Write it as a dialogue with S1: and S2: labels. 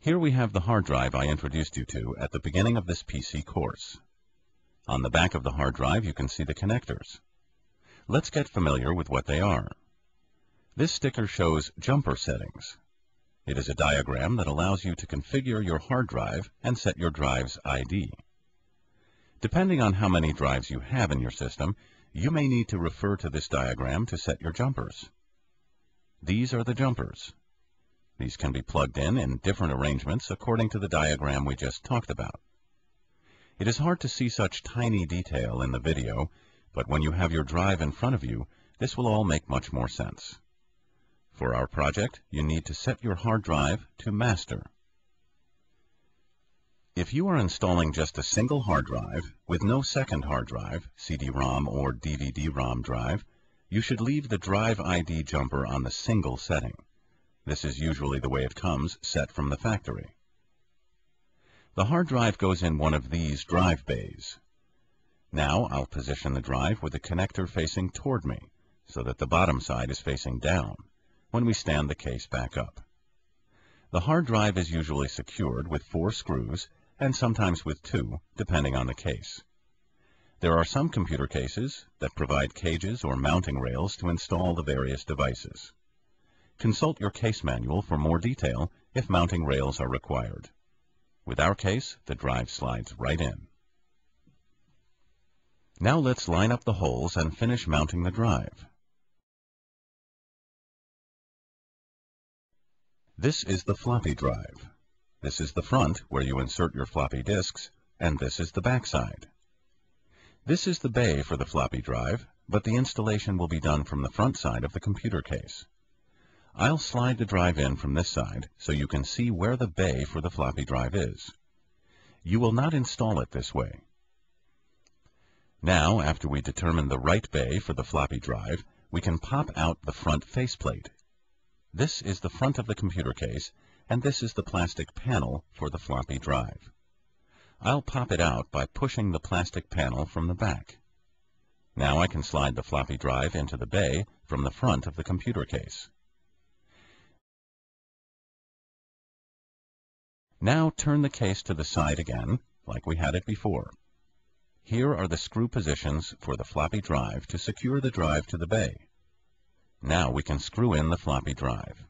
S1: Here we have the hard drive I introduced you to at the beginning of this PC course. On the back of the hard drive you can see the connectors. Let's get familiar with what they are. This sticker shows jumper settings. It is a diagram that allows you to configure your hard drive and set your drive's ID. Depending on how many drives you have in your system, you may need to refer to this diagram to set your jumpers. These are the jumpers. These can be plugged in different arrangements according to the diagram we just talked about. It is hard to see such tiny detail in the video, but when you have your drive in front of you, this will all make much more sense. For our project, you need to set your hard drive to master. If you are installing just a single hard drive with no second hard drive, CD-ROM or DVD-ROM drive, you should leave the drive ID jumper on the single setting. This is usually the way it comes, set from the factory. The hard drive goes in one of these drive bays. Now I'll position the drive with the connector facing toward me, so that the bottom side is facing down, when we stand the case back up. The hard drive is usually secured with 4 screws, and sometimes with 2, depending on the case. There are some computer cases that provide cages or mounting rails to install the various devices. Consult your case manual for more detail if mounting rails are required. With our case, the drive slides right in. Now let's line up the holes and finish mounting the drive. This is the floppy drive. This is the front where you insert your floppy disks, and this is the back side. This is the bay for the floppy drive, but the installation will be done from the front side of the computer case. I'll slide the drive in from this side so you can see where the bay for the floppy drive is. You will not install it this way. Now, after we determine the right bay for the floppy drive, we can pop out the front faceplate. This is the front of the computer case, and this is the plastic panel for the floppy drive. I'll pop it out by pushing the plastic panel from the back. Now I can slide the floppy drive into the bay from the front of the computer case. Now turn the case to the side again, like we had it before. Here are the screw positions for the floppy drive to secure the drive to the bay. Now we can screw in the floppy drive.